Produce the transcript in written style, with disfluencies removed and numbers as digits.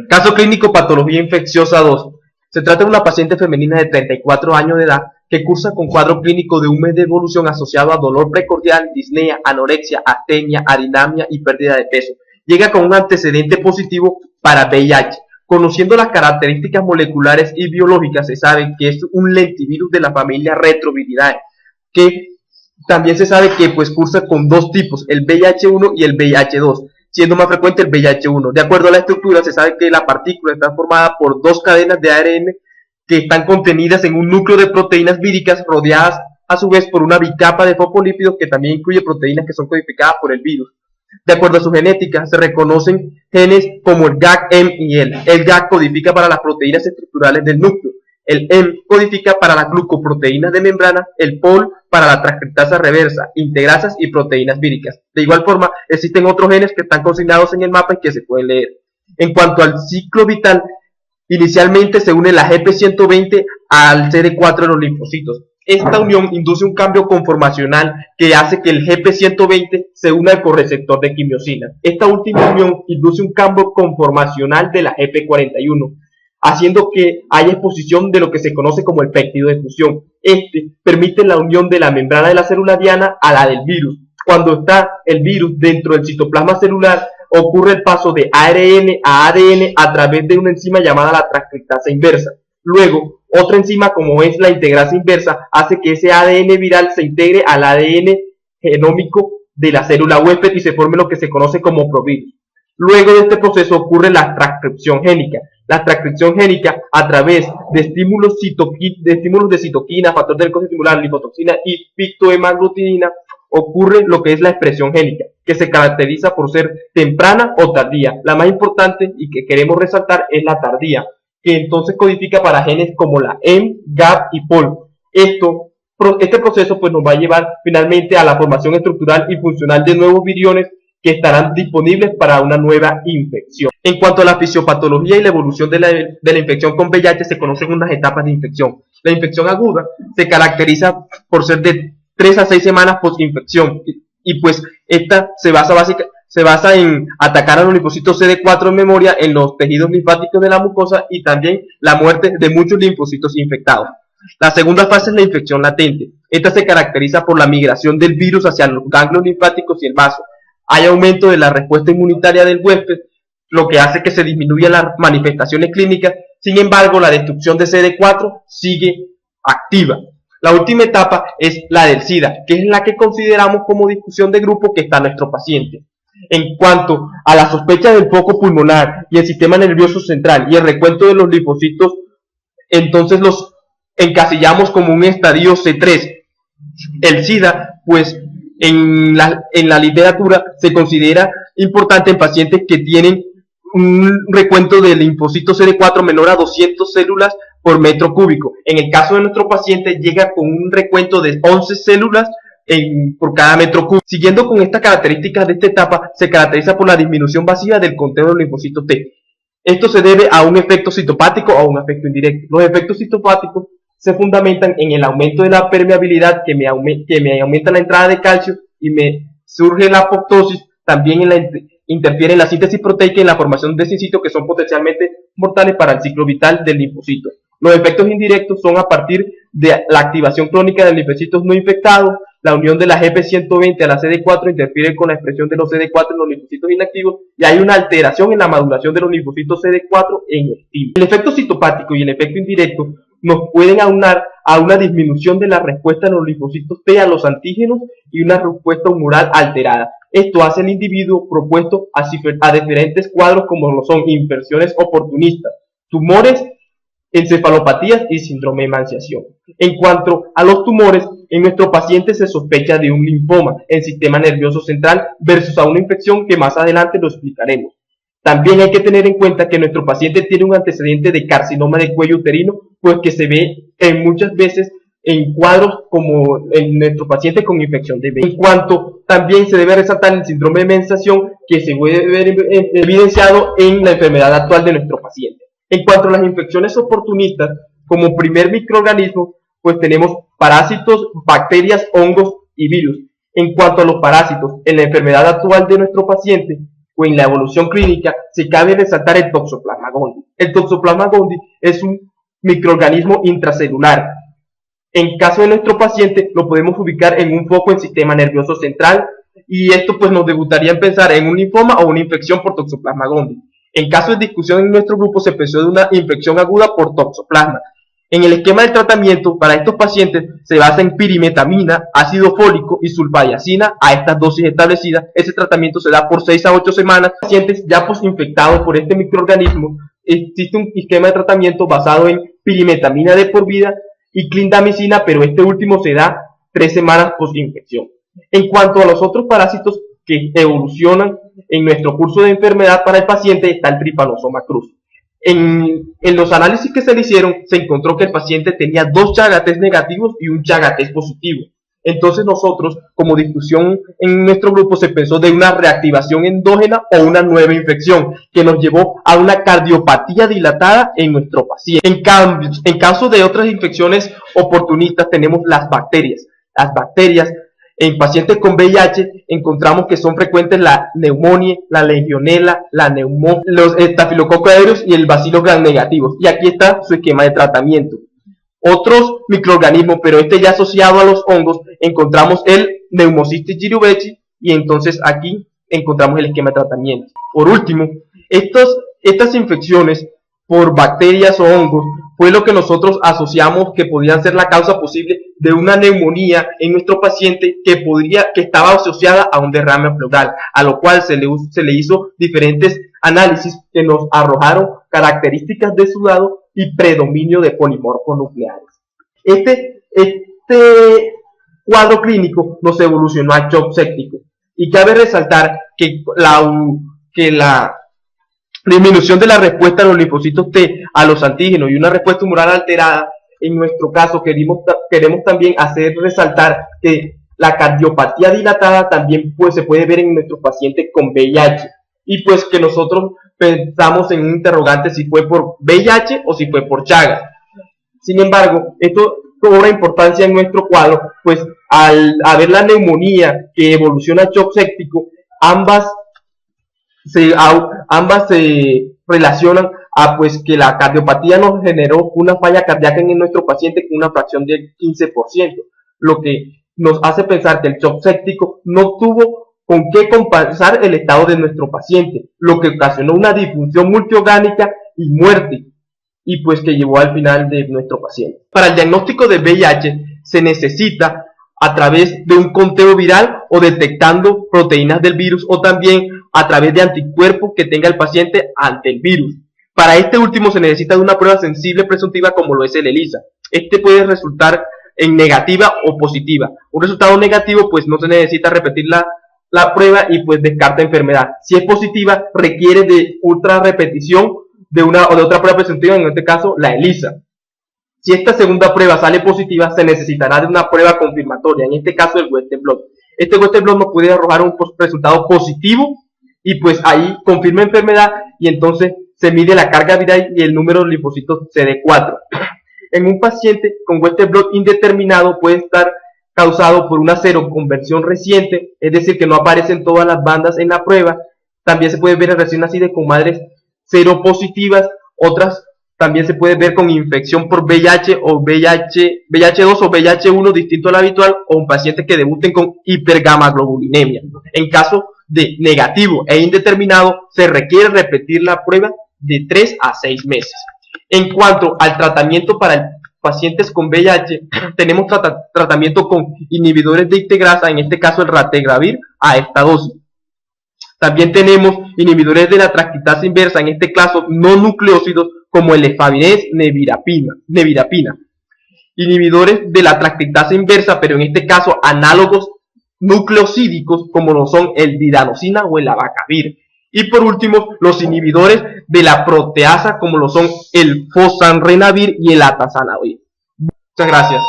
Caso clínico, patología infecciosa 2. Se trata de una paciente femenina de 34 años de edad que cursa con cuadro clínico de un mes de evolución asociado a dolor precordial, disnea, anorexia, astenia, arinamia y pérdida de peso. Llega con un antecedente positivo para VIH. Conociendo las características moleculares y biológicas, se sabe que es un lentivirus de la familia Retroviridae, que también se sabe que pues cursa con dos tipos, el VIH1 y el VIH2, siendo más frecuente el VIH1. De acuerdo a la estructura, se sabe que la partícula está formada por dos cadenas de ARN que están contenidas en un núcleo de proteínas víricas rodeadas a su vez por una bicapa de fosfolípidos que también incluye proteínas que son codificadas por el virus. De acuerdo a su genética, se reconocen genes como el GAG, M y L. El GAG codifica para las proteínas estructurales del núcleo, el M codifica para las glucoproteínas de membrana, el POL para la transcriptasa reversa, integrasas y proteínas víricas. De igual forma, existen otros genes que están consignados en el mapa y que se pueden leer. En cuanto al ciclo vital, inicialmente se une la GP120 al CD4 de los linfocitos. Esta unión induce un cambio conformacional que hace que el GP120 se una al correceptor de quimiosina. Esta última unión induce un cambio conformacional de la GP41, haciendo que haya exposición de lo que se conoce como el péptido de fusión. Este permite la unión de la membrana de la célula diana a la del virus. Cuando está el virus dentro del citoplasma celular, ocurre el paso de ARN a ADN a través de una enzima llamada la transcriptasa inversa. Luego, otra enzima como es la integrasa inversa hace que ese ADN viral se integre al ADN genómico de la célula huésped y se forme lo que se conoce como provirus. Luego de este proceso ocurre la transcripción génica. La transcripción génica a través de estímulos de citoquina, factor de estimular, lipotoxina y pictohemaglutinina, ocurre lo que es la expresión génica, que se caracteriza por ser temprana o tardía. La más importante y que queremos resaltar es la tardía, que entonces codifica para genes como la M, GAP y POL. Este proceso pues nos va a llevar finalmente a la formación estructural y funcional de nuevos viriones que estarán disponibles para una nueva infección. En cuanto a la fisiopatología y la evolución de la infección con VIH, se conocen unas etapas de infección. La infección aguda se caracteriza por ser de 3 a 6 semanas post-infección y pues esta se basa en atacar a los linfocitos CD4 en memoria en los tejidos linfáticos de la mucosa y también la muerte de muchos linfocitos infectados. La segunda fase es la infección latente. Esta se caracteriza por la migración del virus hacia los ganglios linfáticos y el vaso. Hay aumento de la respuesta inmunitaria del huésped, lo que hace que se disminuyan las manifestaciones clínicas. Sin embargo, la destrucción de CD4 sigue activa. La última etapa es la del SIDA, que es la que consideramos como discusión de grupo que está nuestro paciente. En cuanto a la sospecha del foco pulmonar y el sistema nervioso central y el recuento de los linfocitos, entonces los encasillamos como un estadio C3. El SIDA, pues en la literatura se considera importante en pacientes que tienen un recuento de linfocitos CD4 menor a 200 células por metro cúbico. En el caso de nuestro paciente llega con un recuento de 11 células por cada metro cúbico. Siguiendo con estas características de esta etapa, se caracteriza por la disminución masiva del conteo de los linfocitos T. Esto se debe a un efecto citopático o a un efecto indirecto. Los efectos citopáticos se fundamentan en el aumento de la permeabilidad que me aumenta la entrada de calcio y me surge la apoptosis, también interfiere en la síntesis proteica y en la formación de sincitos que son potencialmente mortales para el ciclo vital del linfocito. Los efectos indirectos son a partir de la activación crónica de linfocitos no infectados, la unión de la GP120 a la CD4 interfiere con la expresión de los CD4 en los linfocitos inactivos y hay una alteración en la maduración de los linfocitos CD4 en el estímulo. El efecto citopático y el efecto indirecto nos pueden aunar a una disminución de la respuesta de los linfocitos T a los antígenos y una respuesta humoral alterada. Esto hace al individuo propuesto a diferentes cuadros como lo son infecciones oportunistas, tumores, encefalopatías y síndrome de emanciación. En cuanto a los tumores, en nuestro paciente se sospecha de un linfoma en sistema nervioso central versus a una infección que más adelante lo explicaremos. También hay que tener en cuenta que nuestro paciente tiene un antecedente de carcinoma de cuello uterino, pues que se ve muchas veces en cuadros como en nuestro paciente con infección de VIH. En cuanto también se debe resaltar el síndrome de emanciación que se puede ver evidenciado en la enfermedad actual de nuestro paciente. En cuanto a las infecciones oportunistas, como primer microorganismo, pues tenemos parásitos, bacterias, hongos y virus. En cuanto a los parásitos, en la enfermedad actual de nuestro paciente, o en la evolución clínica, se cabe resaltar el Toxoplasma gondii. El Toxoplasma gondii es un microorganismo intracelular. En caso de nuestro paciente, lo podemos ubicar en un foco en sistema nervioso central, y esto pues nos debutaría en pensar en un linfoma o una infección por Toxoplasma gondii. En caso de discusión en nuestro grupo, se pensó de una infección aguda por toxoplasma. En el esquema de tratamiento para estos pacientes se basa en pirimetamina, ácido fólico y sulfadiazina a estas dosis establecidas. Ese tratamiento se da por 6 a 8 semanas. Pacientes ya posinfectados por este microorganismo, existe un esquema de tratamiento basado en pirimetamina de por vida y clindamicina, pero este último se da 3 semanas posinfección. En cuanto a los otros parásitos que evolucionan en nuestro curso de enfermedad para el paciente, está el Trypanosoma cruzi. En los análisis que se le hicieron, se encontró que el paciente tenía 2 Chagas negativos y un Chagas positivo. Entonces nosotros, como discusión en nuestro grupo, se pensó de una reactivación endógena o una nueva infección, que nos llevó a una cardiopatía dilatada en nuestro paciente. En caso de otras infecciones oportunistas, tenemos las bacterias. Las bacterias, en pacientes con VIH, encontramos que son frecuentes la neumonía, la legionela, los estafilococos aureus y el bacillus gram negativos. Y aquí está su esquema de tratamiento. Otros microorganismos, pero este ya asociado a los hongos, encontramos el Pneumocystis jirovecii, y entonces aquí encontramos el esquema de tratamiento. Por último, estas infecciones por bacterias o hongos fue lo que nosotros asociamos que podían ser la causa posible de una neumonía en nuestro paciente que estaba asociada a un derrame pleural, a lo cual se le hizo diferentes análisis que nos arrojaron características de sudado y predominio de polimorfos nucleares. Este cuadro clínico nos evolucionó al shock séptico, y cabe resaltar que la disminución de la respuesta de los linfocitos T a los antígenos y una respuesta humoral alterada, en nuestro caso queremos también hacer resaltar que la cardiopatía dilatada también se puede ver en nuestros pacientes con VIH, y pues que nosotros pensamos en un interrogante si fue por VIH o si fue por Chagas. Sin embargo, esto cobra importancia en nuestro cuadro, pues al haber la neumonía que evoluciona al shock séptico, ambas se relacionan a pues que la cardiopatía nos generó una falla cardíaca en nuestro paciente con una fracción del 15%, lo que nos hace pensar que el shock séptico no tuvo con qué compensar el estado de nuestro paciente, lo que ocasionó una disfunción multiorgánica y muerte, y pues que llevó al final de nuestro paciente. Para el diagnóstico de VIH se necesita a través de un conteo viral o detectando proteínas del virus, o también a través de anticuerpos que tenga el paciente ante el virus. Para este último se necesita de una prueba sensible presuntiva como lo es el ELISA. Este puede resultar en negativa o positiva. Un resultado negativo pues no se necesita repetir la prueba y pues descarta enfermedad. Si es positiva requiere de otra repetición de otra prueba presuntiva, en este caso la ELISA. Si esta segunda prueba sale positiva, se necesitará de una prueba confirmatoria, en este caso el Western blot. Este Western blot nos puede arrojar un resultado positivo y pues ahí confirma enfermedad, y entonces se mide la carga viral y el número de linfocitos CD4. En un paciente con Western blot indeterminado puede estar causado por una seroconversión reciente, es decir, que no aparecen todas las bandas en la prueba. También se puede ver en recién nacidas con madres seropositivas. Otras también se puede ver con infección por VIH o VIH2 o VIH1 distinto al habitual, o un paciente que debuten con hipergamaglobulinemia. En caso de negativo e indeterminado, se requiere repetir la prueba de 3 a 6 meses. En cuanto al tratamiento para pacientes con VIH, tenemos tratamiento con inhibidores de integrasa, en este caso el ratiregravir a esta dosis. También tenemos inhibidores de la transcriptasa inversa, en este caso no nucleócidos, como el efavirenz nevirapina. Inhibidores de la transcriptasa inversa, pero en este caso análogos nucleosídicos, como lo son el didanosina o el abacavir. Y por último, los inhibidores de la proteasa, como lo son el fosartanavir y el atazanavir. Muchas gracias.